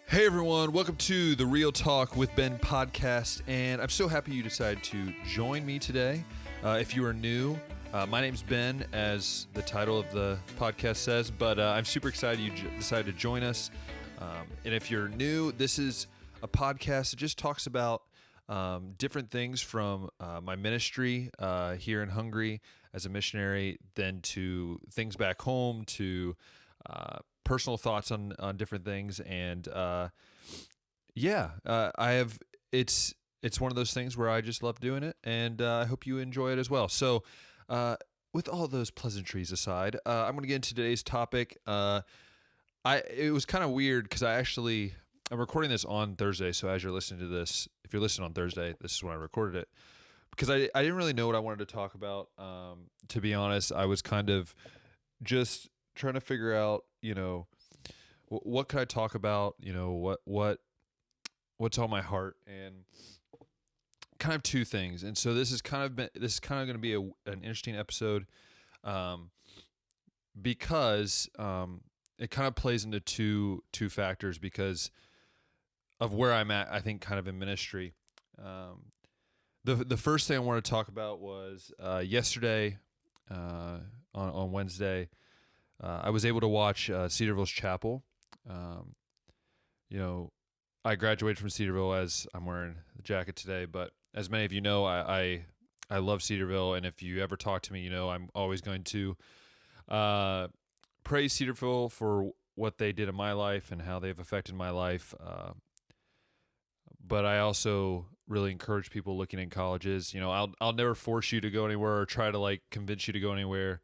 Hey everyone, welcome to the Real Talk with Ben podcast, and I'm so happy you decided to join me today. If you are new, my name's Ben, as the title of the podcast says, but I'm super excited you decided to join us. And if you're new, this is a podcast that just talks about different things from my ministry here in Hungary as a missionary, then to things back home, to personal thoughts on different things, and I have it's one of those things where I just love doing it, and I hope you enjoy it as well. So with all those pleasantries aside, I'm going to get into today's topic. It was kind of weird because I'm recording this on Thursday, so as you're listening to this, if you're listening on Thursday, this is when I recorded it, because I didn't really know what I wanted to talk about. To be honest, I was kind of just trying to figure out, what could I talk about, what's on my heart, and kind of two things. And so this is kind of going to be an interesting episode, because it kind of plays into two factors because of where I'm at, I think, kind of in ministry. The first thing I want to talk about was yesterday, on Wednesday. I was able to watch Cedarville's chapel. I graduated from Cedarville, as I'm wearing the jacket today, but as many of you know, I love Cedarville, and if you ever talk to me, I'm always going to praise Cedarville for what they did in my life and how they've affected my life. But I also really encourage people looking in colleges. I'll never force you to go anywhere or try to convince you to go anywhere.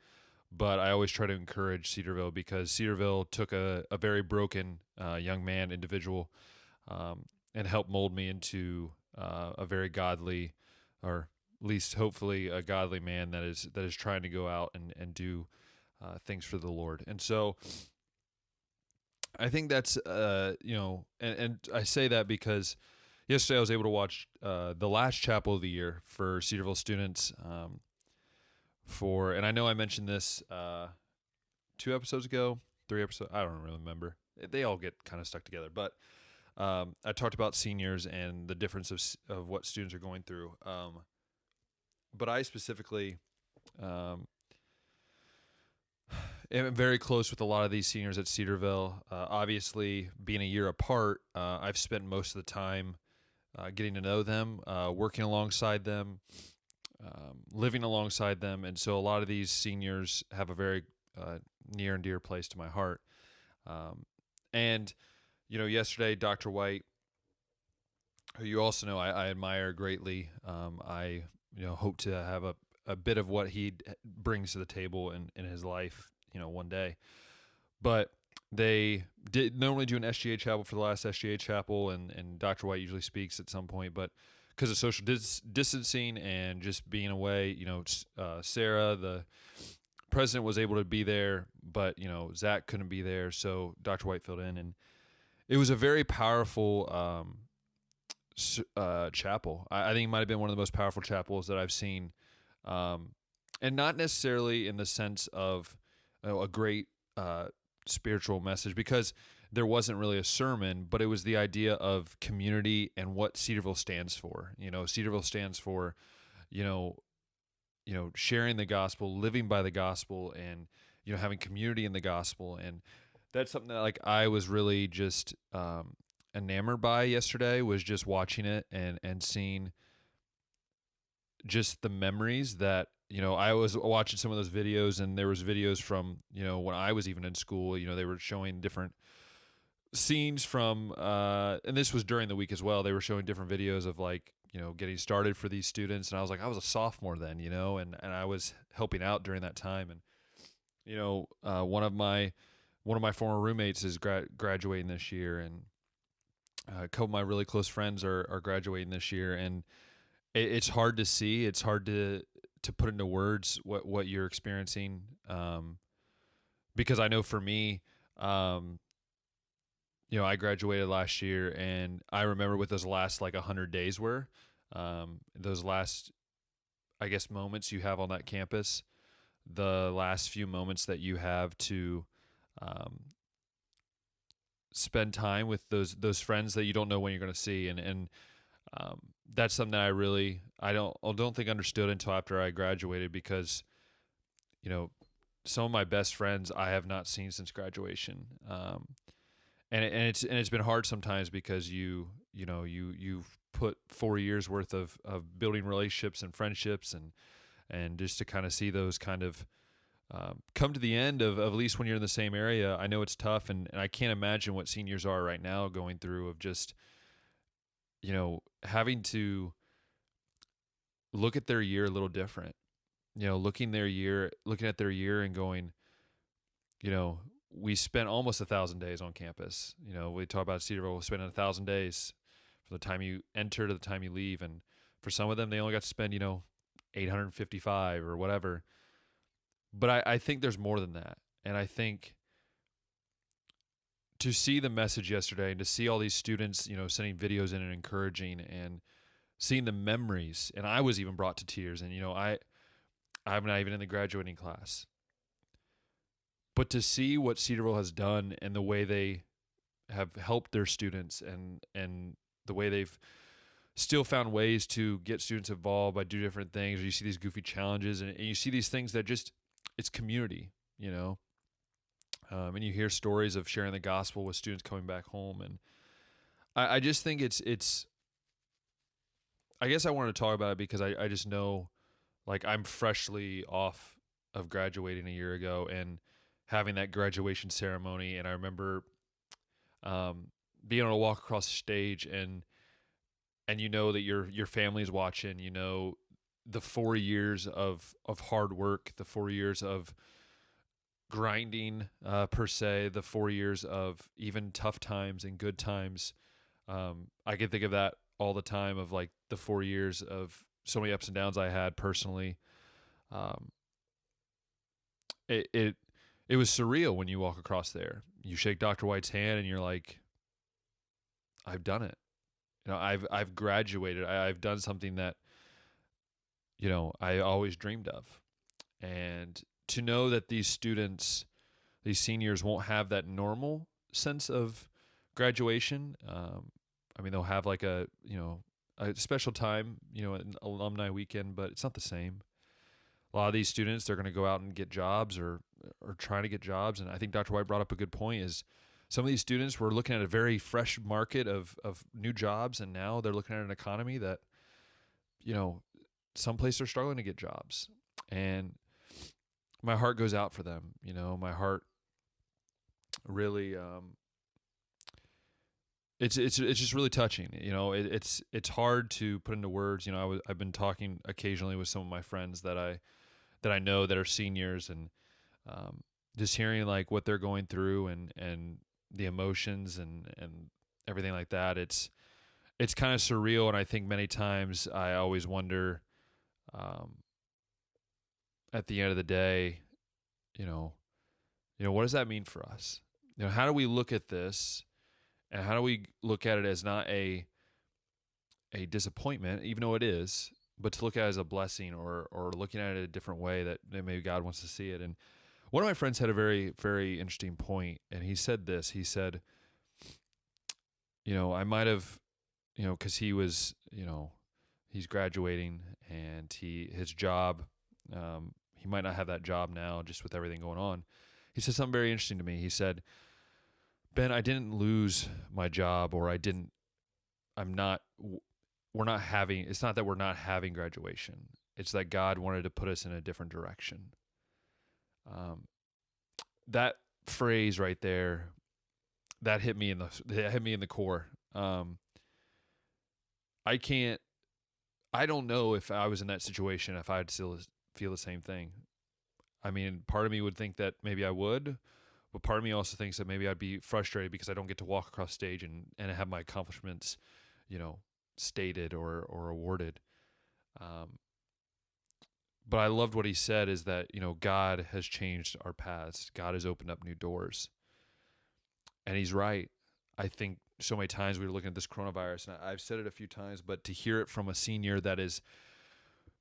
But I always try to encourage Cedarville, because Cedarville took a very broken young man, individual, and helped mold me into a very godly, or at least hopefully a godly man that is trying to go out and do things for the Lord. And so I think that's, and I say that because yesterday I was able to watch the last chapel of the year for Cedarville students, and I know I mentioned this 2 episodes ago, 3 episodes, I don't really remember. They all get kind of stuck together, but I talked about seniors and the difference of what students are going through. But I specifically am very close with a lot of these seniors at Cedarville. Obviously, being a year apart, I've spent most of the time getting to know them, working alongside them, living alongside them, and so a lot of these seniors have a very near and dear place to my heart. And yesterday, Dr. White, who you also know I admire greatly, I hope to have a bit of what he brings to the table in his life, one day. But they did normally do an SGA chapel for the last SGA chapel, and Dr. White usually speaks at some point, but because of social distancing and just being away, Sarah, the president, was able to be there, but, Zach couldn't be there, so Dr. White filled in, and it was a very powerful chapel. I think it might have been one of the most powerful chapels that I've seen, and not necessarily in the sense of a great spiritual message, because there wasn't really a sermon, but it was the idea of community and what Cedarville stands for. Cedarville stands for, sharing the gospel, living by the gospel, and, having community in the gospel. And that's something that I was really just enamored by yesterday, was just watching it and seeing just the memories that, I was watching some of those videos, and there was videos from, when I was even in school. They were showing different scenes from, and this was during the week as well. They were showing different videos of getting started for these students, and I was a sophomore then, and I was helping out during that time, and one of my former roommates is graduating this year, and a couple of my really close friends are graduating this year, and it's hard to see. It's hard to put into words what you're experiencing, because I know for me, I graduated last year, and I remember what those last 100 days were. Those last, I guess, moments you have on that campus, the last few moments that you have to spend time with those friends that you don't know when you're going to see, and that's something that I don't think understood until after I graduated, because you know some of my best friends I have not seen since graduation, and it's been hard sometimes because you've put 4 years worth of building relationships and friendships, and just to kind of see those kind of come to the end of at least when you're in the same area. I know it's tough, and I can't imagine what seniors are right now going through, of just having to look at their year a little different. Looking at their year and going, we spent almost 1,000 days on campus. We talk about Cedarville spending 1,000 days from the time you enter to the time you leave, and for some of them, they only got to spend 855 or whatever. But I think there's more than that, and I think to see the message yesterday and to see all these students, sending videos in and encouraging, and seeing the memories, and I was even brought to tears. And I'm not even in the graduating class, but to see what Cedarville has done and the way they have helped their students, and the way they've still found ways to get students involved by doing different things. You see these goofy challenges, and you see these things that just, it's community, and you hear stories of sharing the gospel with students coming back home. And I just think it's, I guess I wanted to talk about it because I just know, like, I'm freshly off of graduating a year ago and having that graduation ceremony. And I remember being able to walk across the stage, and that your family's watching, the 4 years of hard work, the 4 years of grinding, per se, the 4 years of even tough times and good times. I can think of that all the time, of like the 4 years of so many ups and downs I had personally. It was surreal when you walk across there. You shake Dr. White's hand and you're like, I've done it. I've graduated. I've done something that, I always dreamed of. And to know that these students, these seniors, won't have that normal sense of graduation. They'll have like a special time, an alumni weekend, but it's not the same. A lot of these students, they're going to go out and get jobs, or trying to get jobs. And I think Dr. White brought up a good point, is some of these students were looking at a very fresh market of new jobs, and now they're looking at an economy that, some places are struggling to get jobs. And my heart goes out for them. My heart really, it's just really touching. It's hard to put into words. I've been talking occasionally with some of my friends that I know that are seniors, and just hearing like what they're going through, and the emotions and everything like that. It's kind of surreal. And I think many times I always wonder, at the end of the day, what does that mean for us? How do we look at this, and how do we look at it as not a disappointment, even though it is, but to look at it as a blessing, or looking at it a different way that maybe God wants to see it. And one of my friends had a very, very interesting point, and he said this. He said, I might have, because he was, he's graduating, and his job, he might not have that job now, just with everything going on. He said something very interesting to me. He said, Ben, I didn't lose my job, or it's not that we're not having graduation. It's that God wanted to put us in a different direction. That phrase right there, that hit me in the core. I don't know if I was in that situation, if I'd still feel the same thing. Part of me would think that maybe I would, but part of me also thinks that maybe I'd be frustrated because I don't get to walk across stage and have my accomplishments, stated or awarded. But I loved what he said, is that, God has changed our paths. God has opened up new doors. And he's right. I think so many times we were looking at this coronavirus, and I've said it a few times, but to hear it from a senior that is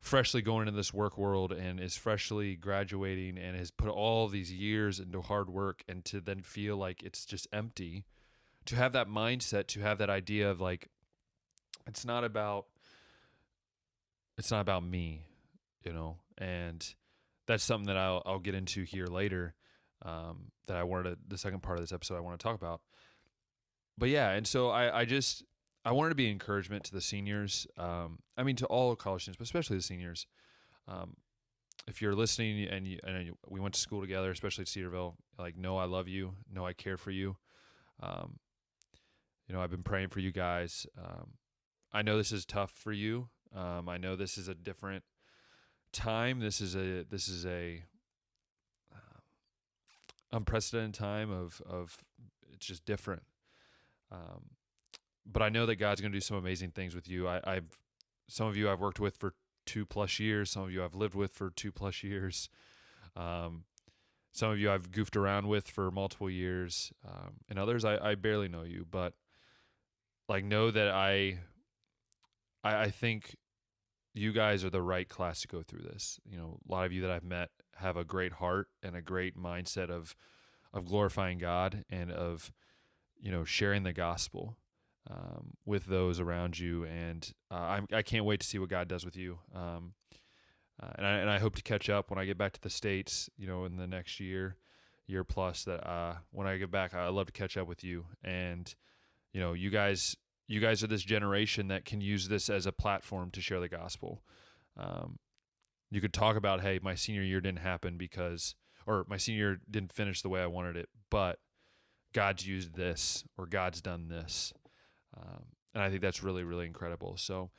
freshly going into this work world and is freshly graduating and has put all these years into hard work, and to then feel like it's just empty, to have that mindset, to have that idea of like, it's not about me, and that's something that I'll get into here later. That the second part of this episode I want to talk about. But yeah, and so I wanted to be encouragement to the seniors. To all college students, but especially the seniors. If you're listening we went to school together, especially at Cedarville, like, know I love you, know I care for you. I've been praying for you guys. I know this is tough for you. I know this is a different time. This is a unprecedented time of it's just different. But I know that God's going to do some amazing things with you. Some of you I've worked with for 2+ years. Some of you I've lived with for 2+ years. Some of you I've goofed around with for multiple years. And others I barely know you, but like, know that I think you guys are the right class to go through this. A lot of you that I've met have a great heart and a great mindset of glorifying God and of, sharing the gospel with those around you. And I can't wait to see what God does with you. And I hope to catch up when I get back to the States, in the next year plus, that when I get back, I'd love to catch up with you. And, you guys are this generation that can use this as a platform to share the gospel. You could talk about, hey, my senior year didn't happen or my senior year didn't finish the way I wanted it, but God's used this, or God's done this. And I think that's really, really incredible. So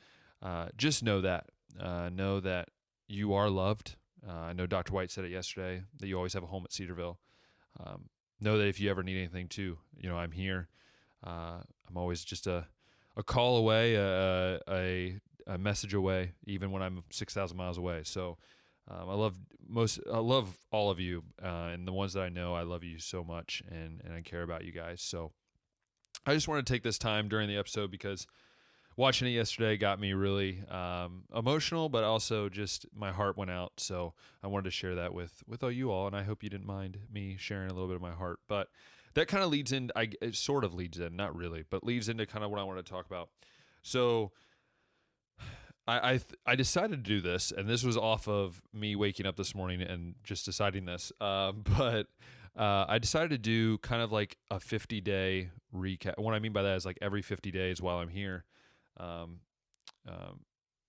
just know that you are loved. I know Dr. White said it yesterday, that you always have a home at Cedarville. Know that if you ever need anything too, I'm here. I'm always just a call away, a message away, even when I'm 6,000 miles away. So I love all of you, and the ones that I know, I love you so much, and I care about you guys. So I just want to take this time during the episode, because watching it yesterday got me really emotional, but also just my heart went out. So I wanted to share that with all you all, and I hope you didn't mind me sharing a little bit of my heart. But that kind of leads in, it sort of leads in, not really, but leads into kind of what I want to talk about. So I decided to do this, and this was off of me waking up this morning and just deciding this. But I decided to do kind of like a 50-day recap. What I mean by that is, like, every 50 days while I'm here, I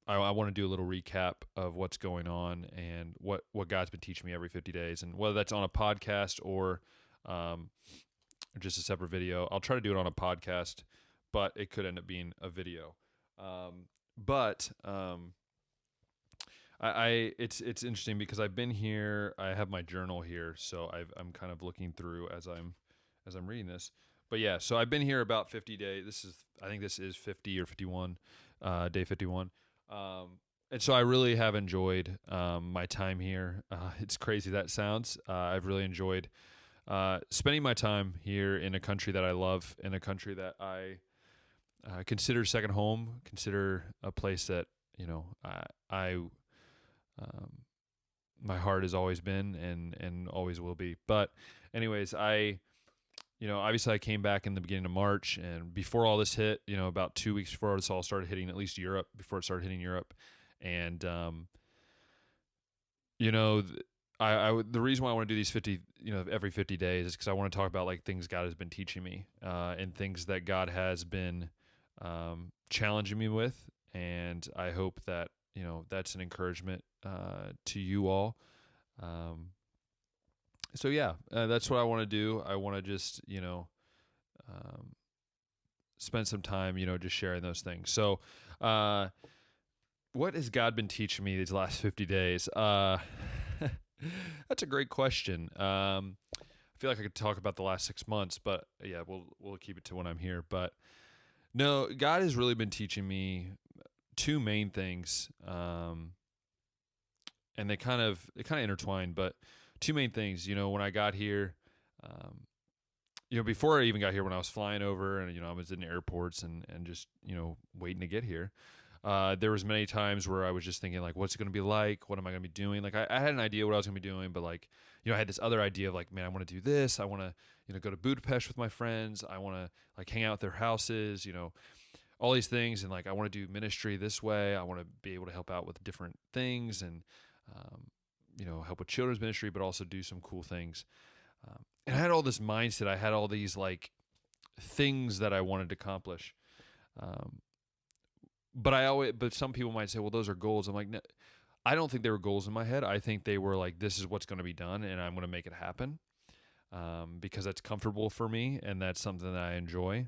want to do a little recap of what's going on and what God's been teaching me every 50 days, and whether that's on a podcast or just a separate video. I'll try to do it on a podcast, but it could end up being a video. It's interesting because I've been here. I have my journal here, so I'm kind of looking through as I'm reading this. But yeah, so I've been here about 50 days. I think this is 50 or 51, day 51. And so I really have enjoyed my time here. It's crazy that sounds. I've really enjoyed spending my time here in a country that I love, in a country that I consider second home, consider a place that, my heart has always been and always will be. But anyways, obviously I came back in the beginning of March, and before all this hit, about 2 weeks before this all started hitting, at least Europe, before it started hitting Europe. And, the reason why I want to do these 50, every 50 days is because I want to talk about, like, things God has been teaching me, and things that God has been challenging me with. And I hope that, that's an encouragement to you all. So yeah, that's what I want to do. I want to just, spend some time, just sharing those things. So, what has God been teaching me these last 50 days? That's a great question. I feel like I could talk about the last 6 months, but yeah, we'll keep it to when I'm here. But no, God has really been teaching me two main things, and they kind of intertwine. But two main things, when I got here, before I even got here, when I was flying over and I was in airports and just waiting to get here. There was many times where I was just thinking like, what's it going to be like? What am I going to be doing? Like I had an idea what I was going to be doing, but like, I had this other idea of like, man, I want to do this. I want to, go to Budapest with my friends. I want to like hang out at their houses, all these things. And like, I want to do ministry this way. I want to be able to help out with different things and, um, help with children's ministry, but also do some cool things. And I had all this mindset. I had all these like things that I wanted to accomplish. Um, but some people might say, well, those are goals. I'm like, no, I don't think they were goals in my head. I think they were like, this is what's going to be done, and I'm going to make it happen, because that's comfortable for me, and that's something that I enjoy.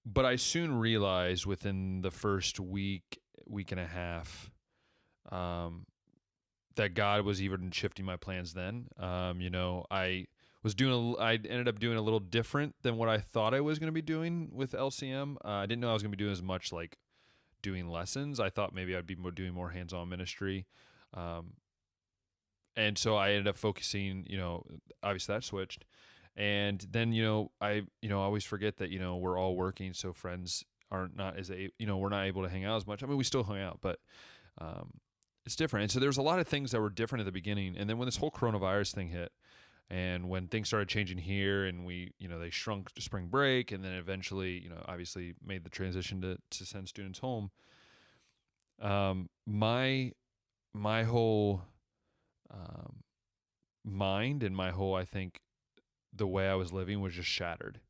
But I soon realized within the first week and a half, that God was even shifting my plans then. I ended up doing a little different than what I thought I was going to be doing with LCM. I didn't know I was going to be doing as much like doing lessons. I thought maybe I'd be doing more hands-on ministry. And so I ended up focusing, obviously that switched. And then, I always forget that, we're all working. So friends aren't not as we're not able to hang out as much. I mean, we still hang out, but, it's different. And so there was a lot of things that were different at the beginning. And then when this whole coronavirus thing hit, and when things started changing here, and we, they shrunk to spring break, and then eventually, obviously made the transition to send students home. My whole mind and my whole, I think, the way I was living was just shattered.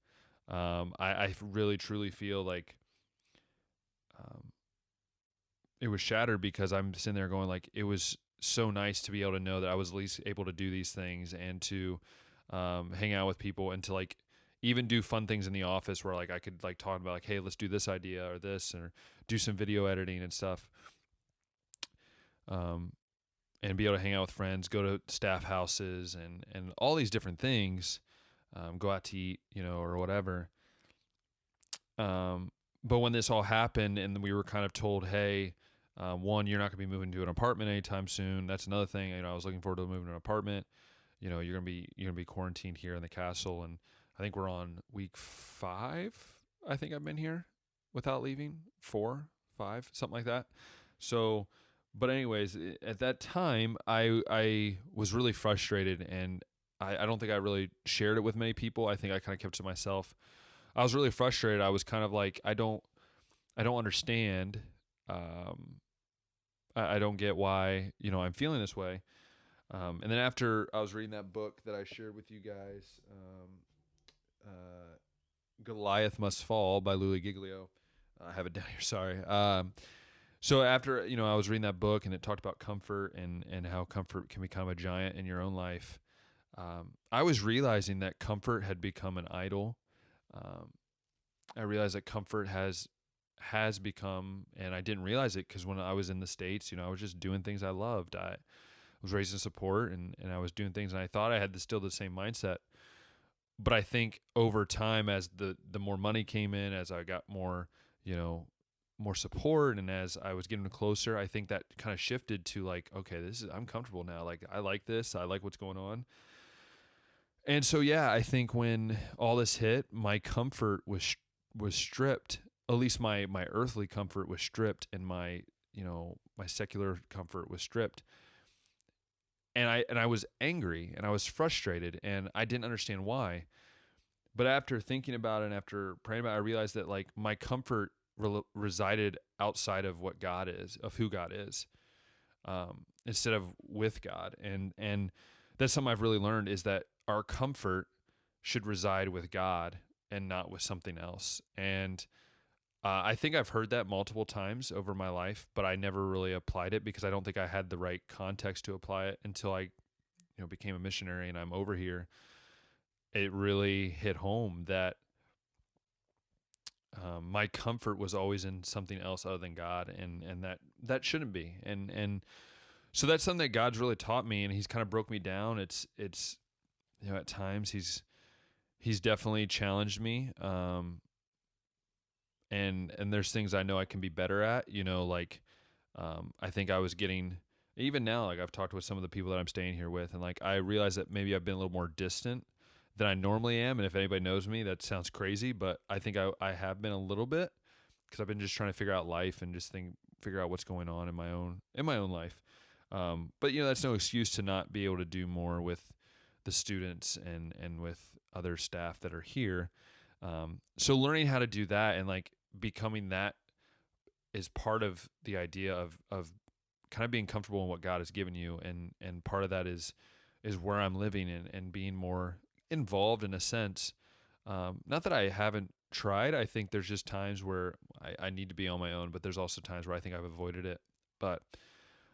I really truly feel like it was shattered, because I'm sitting there going like, it was so nice to be able to know that I was at least able to do these things, and to hang out with people, and to like even do fun things in the office where like I could like talk about like, hey, let's do this idea or this, or do some video editing and stuff. And be able to hang out with friends, go to staff houses, and all these different things, go out to eat, or whatever. But when this all happened, and we were kind of told, hey, one, you're not going to be moving to an apartment anytime soon. That's another thing. I was looking forward to moving to an apartment. You're gonna be quarantined here in the castle, and I think we're on week 5. I think I've been here without leaving, 4, 5, something like that. So, but anyways, at that time, I was really frustrated, and I don't think I really shared it with many people. I think I kind of kept it to myself. I was really frustrated. I was kind of like, I don't understand. I don't get why, I'm feeling this way. And then after I was reading that book that I shared with you guys, Goliath Must Fall by Louis Giglio. I have it down here, sorry. So after, I was reading that book, and it talked about comfort, and how comfort can become a giant in your own life. I was realizing that comfort had become an idol. I realized that comfort has become, and I didn't realize it, because when I was in the States, I was just doing things I loved. I was raised in support, and I was doing things, and I thought I had still the same mindset. But I think over time, as the more money came in, as I got more, more support, and as I was getting closer, I think that kind of shifted to like, okay, I'm comfortable now. Like, I like this. I like what's going on. And so, yeah, I think when all this hit, my comfort was stripped. At least my earthly comfort was stripped, and my secular comfort was stripped. And I was angry, and I was frustrated, and I didn't understand why. But after thinking about it, and after praying about it, I realized that like my comfort resided outside of what God is, of who God is, instead of with God. And that's something I've really learned, is that our comfort should reside with God and not with something else. And I think I've heard that multiple times over my life, but I never really applied it, because I don't think I had the right context to apply it until I, became a missionary and I'm over here. It really hit home that my comfort was always in something else other than God, and that shouldn't be. And so that's something that God's really taught me, and He's kind of broke me down. It's at times He's definitely challenged me. And there's things I know I can be better at, I think I was getting, even now, like I've talked with some of the people that I'm staying here with, and like I realize that maybe I've been a little more distant than I normally am. And if anybody knows me, that sounds crazy, but I think I have been a little bit. I've been just trying to figure out life and just figure out what's going on in my own life. But that's no excuse to not be able to do more with the students and with other staff that are here. So learning how to do that and like becoming that is part of the idea of kind of being comfortable in what God has given you, and part of that is where I'm living and being more involved in a sense. Not that I haven't tried. I think there's just times where I need to be on my own, but there's also times where I think I've avoided it. But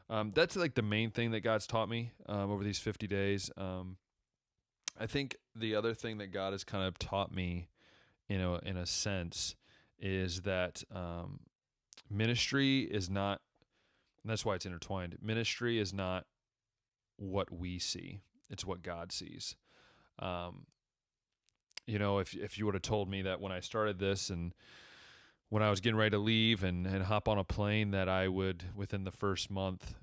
that's like the main thing that God's taught me over these 50 days. I think the other thing that God has kind of taught me, in a sense, is that ministry is not, and that's why it's intertwined. Ministry is not what we see; it's what God sees. If you would have told me that when I started this and when I was getting ready to leave and hop on a plane, that I would within the first month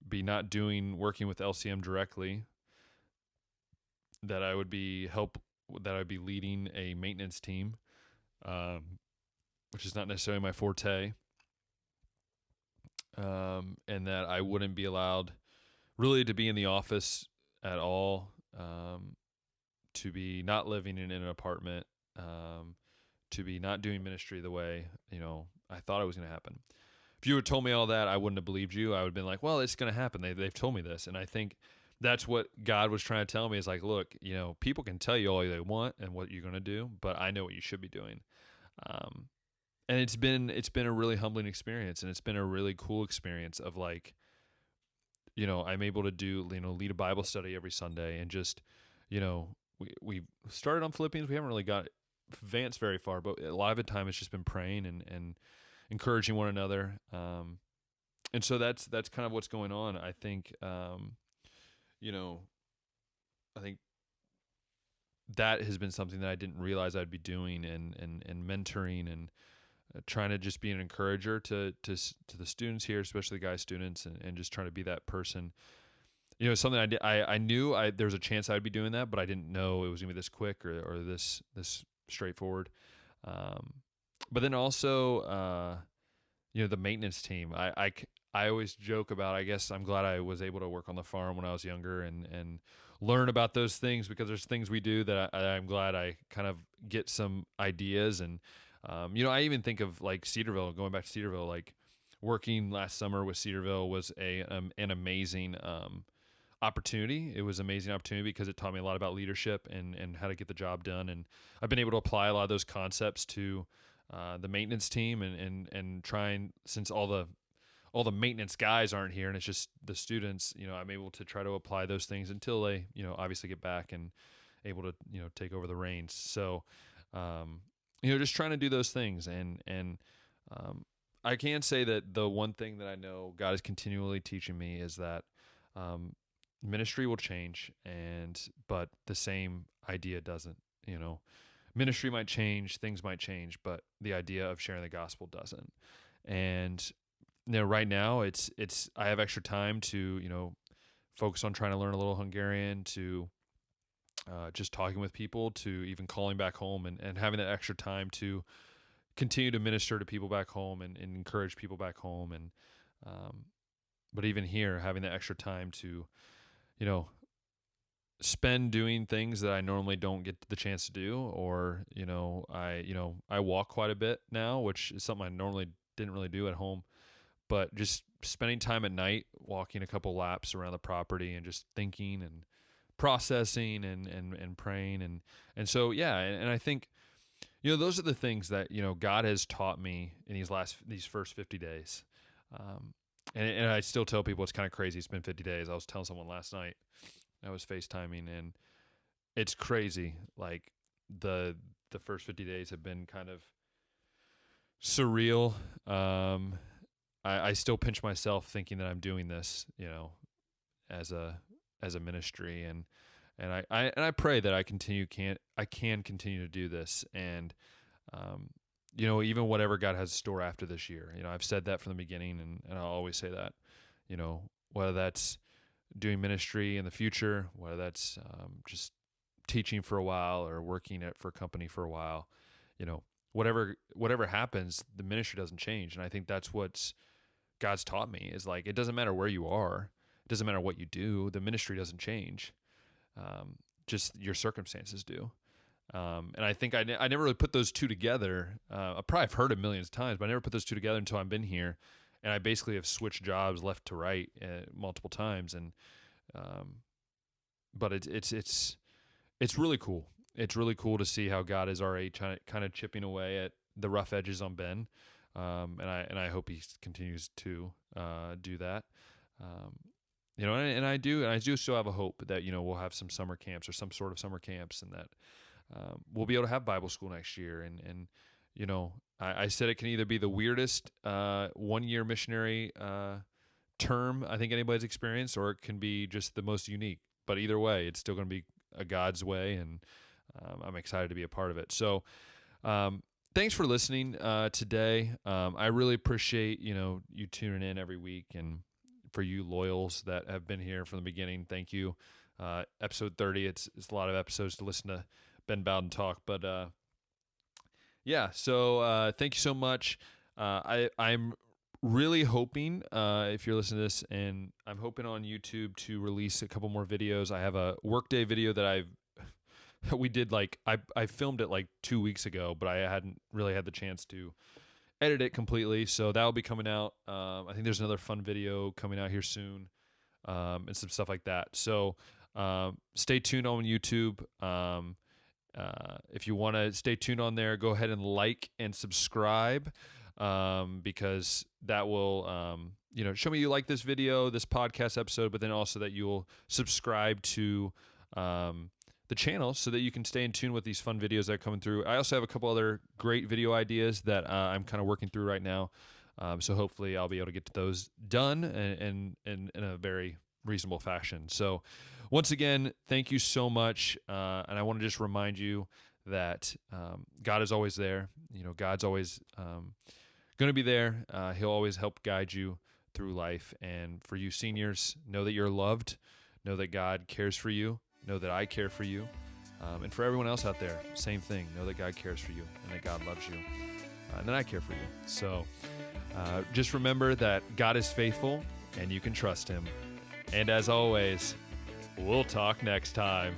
be not working with LCM directly, that I would be leading a maintenance team, which is not necessarily my forte, and that I wouldn't be allowed really to be in the office at all, to be not living in an apartment, to be not doing ministry the way I thought it was going to happen. If you had told me all that, I wouldn't have believed you. I would have been like, well, it's going to happen. They've told me this. And I think that's what God was trying to tell me, is like, look, people can tell you all they want and what you're going to do, but I know what you should be doing. And it's been a really humbling experience, and it's been a really cool experience of like, I'm able to do, lead a Bible study every Sunday, and just, we started on Philippians. We haven't really got advanced very far, but a lot of the time it's just been praying and encouraging one another. And so that's kind of what's going on. I think, I think that has been something that I didn't realize I'd be doing, and mentoring and trying to just be an encourager to the students here, especially the guy students, and just trying to be that person. Something I did. I knew there was a chance I'd be doing that, but I didn't know it was gonna be this quick or this straightforward. But then also, the maintenance team. I always joke about, I guess I'm glad I was able to work on the farm when I was younger and learn about those things, because there's things we do that I'm glad I kind of get some ideas. And I even think of like Cedarville, going back to Cedarville, like working last summer with Cedarville was an amazing opportunity. It was an amazing opportunity because it taught me a lot about leadership and how to get the job done. And I've been able to apply a lot of those concepts to the maintenance team and trying, since all the maintenance guys aren't here and it's just the students, I'm able to try to apply those things until they, obviously get back and able to, take over the reins. So, just trying to do those things. And I can say that the one thing that I know God is continually teaching me is that ministry will change, but the same idea doesn't. Ministry might change, things might change, but the idea of sharing the gospel doesn't. And right now it's I have extra time to focus on trying to learn a little Hungarian, to just talking with people, to even calling back home and having that extra time to continue to minister to people back home and encourage people back home. And but even here, having that extra time to spend doing things that I normally don't get the chance to do, or I walk quite a bit now, which is something I normally didn't really do at home. But just spending time at night, walking a couple laps around the property and just thinking and processing and praying. And so, yeah. And I think, those are the things that, God has taught me in these first 50 days. And I still tell people it's kind of crazy. It's been 50 days. I was telling someone last night, I was FaceTiming, and it's crazy. Like the first 50 days have been kind of surreal. I still pinch myself thinking that I'm doing this, as a ministry, and I pray that I can continue to do this, and even whatever God has in store after this year. I've said that from the beginning, and I'll always say that. Whether that's doing ministry in the future, whether that's just teaching for a while or working for a company for a while, whatever happens, the ministry doesn't change. And I think that's what God's taught me is like, it doesn't matter where you are. It doesn't matter what you do. The ministry doesn't change. Just your circumstances do. And I think I never really put those two together. I probably have heard it millions of times, but I never put those two together until I've been here. And I basically have switched jobs left to right multiple times. And, but it's really cool. It's really cool to see how God is already kind of chipping away at the rough edges on Ben. And I hope he continues to do that. And I do still have a hope that, we'll have some summer camps or some sort of summer camps, and that we'll be able to have Bible school next year. And I said it can either be the weirdest 1-year missionary term I think anybody's experienced, or it can be just the most unique. But either way, it's still going to be a God's way, and I'm excited to be a part of it. So thanks for listening today. I really appreciate, you tuning in every week, and for you loyals that have been here from the beginning, thank you. Episode 30, it's a lot of episodes to listen to Ben Bowden talk, but so thank you so much. I'm really hoping, if you're listening to this, and I'm hoping on YouTube to release a couple more videos. I have a workday video that we did, I filmed it 2 weeks ago, but I hadn't really had the chance to edit it completely, so that'll be coming out. I think there's another fun video coming out here soon, and some stuff like that. So stay tuned on YouTube. If you want to stay tuned on there, go ahead and like and subscribe, because that will show me you like this video, this podcast episode, but then also that you'll subscribe to the channel so that you can stay in tune with these fun videos that are coming through. I also have a couple other great video ideas that I'm kind of working through right now. So hopefully I'll be able to get to those done and in a very reasonable fashion. So once again, thank you so much. And I want to just remind you that God is always there. God's always going to be there. He'll always help guide you through life. And for you seniors, know that you're loved. Know that God cares for you. Know that I care for you. And for everyone else out there, same thing. Know that God cares for you and that God loves you. And that I care for you. So just remember that God is faithful and you can trust him. And as always, we'll talk next time.